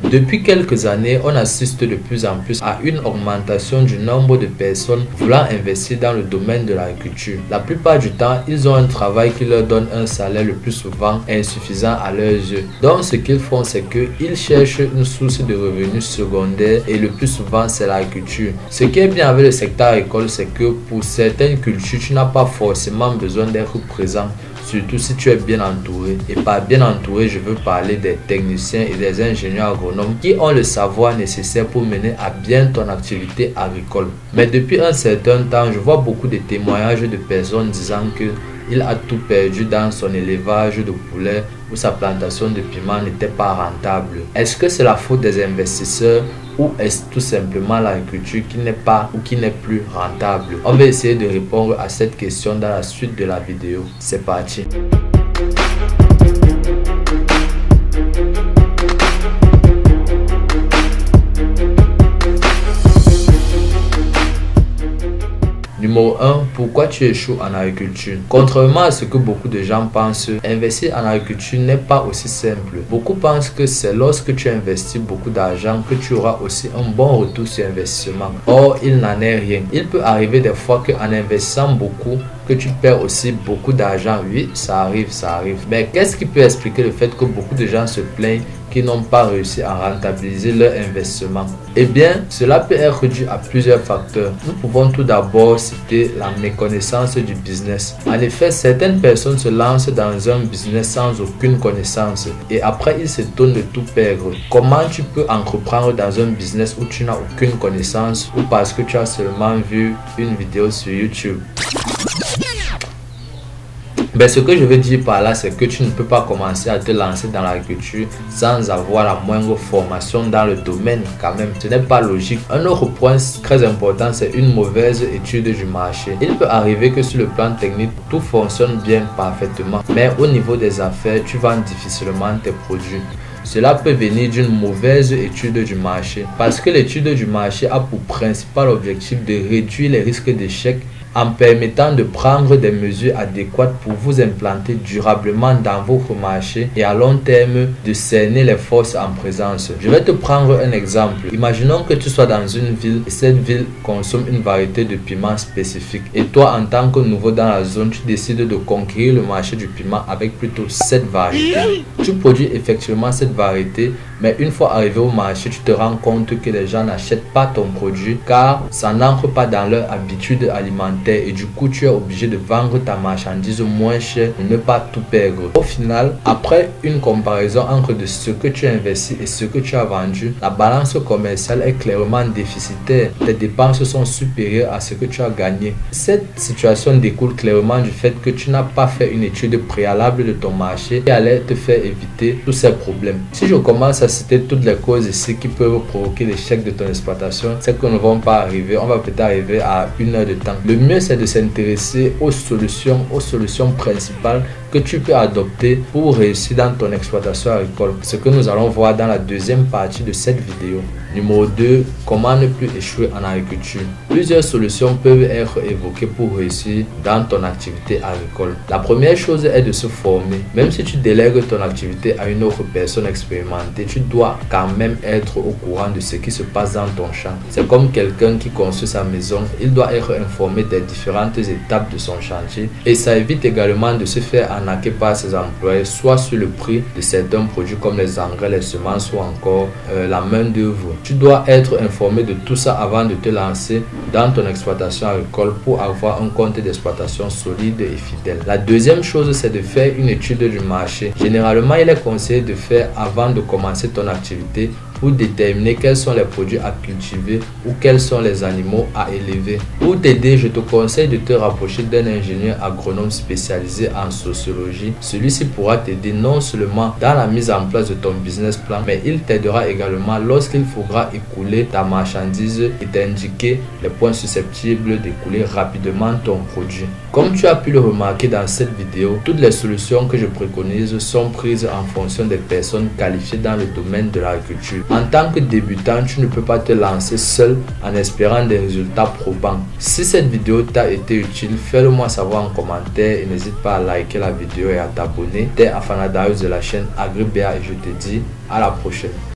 Depuis quelques années, on assiste de plus en plus à une augmentation du nombre de personnes voulant investir dans le domaine de l'agriculture. La plupart du temps, ils ont un travail qui leur donne un salaire le plus souvent insuffisant à leurs yeux. Donc ce qu'ils font, c'est qu'ils cherchent une source de revenus secondaire et le plus souvent c'est l'agriculture. Ce qui est bien avec le secteur agricole, c'est que pour certaines cultures, tu n'as pas forcément besoin d'être présent. Surtout si tu es bien entouré. Et par bien entouré, je veux parler des techniciens et des ingénieurs agronomes qui ont le savoir nécessaire pour mener à bien ton activité agricole. Mais depuis un certain temps, je vois beaucoup de témoignages de personnes disant que il a tout perdu dans son élevage de poulets où sa plantation de piments n'était pas rentable. Est-ce que c'est la faute des investisseurs ou est-ce tout simplement l'agriculture qui n'est pas ou qui n'est plus rentable? On va essayer de répondre à cette question dans la suite de la vidéo. C'est parti. Numéro 1. Pourquoi tu échoues en agriculture? Contrairement à ce que beaucoup de gens pensent, investir en agriculture n'est pas aussi simple. Beaucoup pensent que c'est lorsque tu investis beaucoup d'argent que tu auras aussi un bon retour sur investissement. Or, il n'en est rien. Il peut arriver des fois qu'en investissant beaucoup, que tu perds aussi beaucoup d'argent. Oui, ça arrive. Mais qu'est-ce qui peut expliquer le fait que beaucoup de gens se plaignent qui n'ont pas réussi à rentabiliser leur investissement? Eh bien, cela peut être dû à plusieurs facteurs. Nous pouvons tout d'abord citer la méconnaissance du business. En effet, certaines personnes se lancent dans un business sans aucune connaissance et après ils s'étonnent de tout perdre. Comment tu peux entreprendre dans un business où tu n'as aucune connaissance ou parce que tu as seulement vu une vidéo sur YouTube? Ben, ce que je veux dire par là, c'est que tu ne peux pas commencer à te lancer dans l'agriculture sans avoir la moindre formation dans le domaine quand même. Ce n'est pas logique. Un autre point très important, c'est une mauvaise étude du marché. Il peut arriver que sur le plan technique, tout fonctionne bien parfaitement, mais au niveau des affaires, tu vends difficilement tes produits. Cela peut venir d'une mauvaise étude du marché parce que l'étude du marché a pour principal objectif de réduire les risques d'échec en permettant de prendre des mesures adéquates pour vous implanter durablement dans votre marché et à long terme de cerner les forces en présence. Je vais te prendre un exemple. Imaginons que tu sois dans une ville et cette ville consomme une variété de piments spécifique et toi en tant que nouveau dans la zone, tu décides de conquérir le marché du piment avec plutôt cette variété. Tu produis effectivement cette variété, mais une fois arrivé au marché, tu te rends compte que les gens n'achètent pas ton produit car ça n'entre pas dans leur habitude alimentaire et du coup tu es obligé de vendre ta marchandise moins cher pour ne pas tout perdre. Au final, après une comparaison entre de ce que tu as investi et ce que tu as vendu, la balance commerciale est clairement déficitaire. Tes dépenses sont supérieures à ce que tu as gagné. Cette situation découle clairement du fait que tu n'as pas fait une étude préalable de ton marché qui allait te faire éviter tous ces problèmes. Si je commence à citer toutes les causes ici qui peuvent provoquer l'échec de ton exploitation, c'est que nous ne vont pas arriver. On va peut-être arriver à 1 heure de temps. Le mieux, c'est de s'intéresser aux solutions principales que tu peux adopter pour réussir dans ton exploitation agricole. Ce que nous allons voir dans la deuxième partie de cette vidéo. Numéro 2. Comment ne plus échouer en agriculture? Plusieurs solutions peuvent être évoquées pour réussir dans ton activité agricole. La première chose est de se former. Même si tu délègues ton activité à une autre personne expérimentée, tu dois quand même être au courant de ce qui se passe dans ton champ. C'est comme quelqu'un qui construit sa maison. Il doit être informé des différentes étapes de son chantier et ça évite également de se faire arnaquer par ses employés, soit sur le prix de certains produits comme les engrais, les semences ou encore la main d'œuvre. Tu dois être informé de tout ça avant de te lancer dans ton exploitation agricole pour avoir un compte d'exploitation solide et fidèle. La deuxième chose, c'est de faire une étude du marché. Généralement, il est conseillé de faire avant de commencer ton activité pour déterminer quels sont les produits à cultiver ou quels sont les animaux à élever. Pour t'aider, je te conseille de te rapprocher d'un ingénieur agronome spécialisé en sociologie. Celui-ci pourra t'aider non seulement dans la mise en place de ton business plan, mais il t'aidera également lorsqu'il faudra écouler ta marchandise et t'indiquer les points susceptibles d'écouler rapidement ton produit. Comme tu as pu le remarquer dans cette vidéo, toutes les solutions que je préconise sont prises en fonction des personnes qualifiées dans le domaine de l'agriculture. En tant que débutant, tu ne peux pas te lancer seul en espérant des résultats probants. Si cette vidéo t'a été utile, fais-le moi savoir en commentaire et n'hésite pas à liker la vidéo et à t'abonner. T'es Afana Darius de la chaîne AgriBA et je te dis à la prochaine.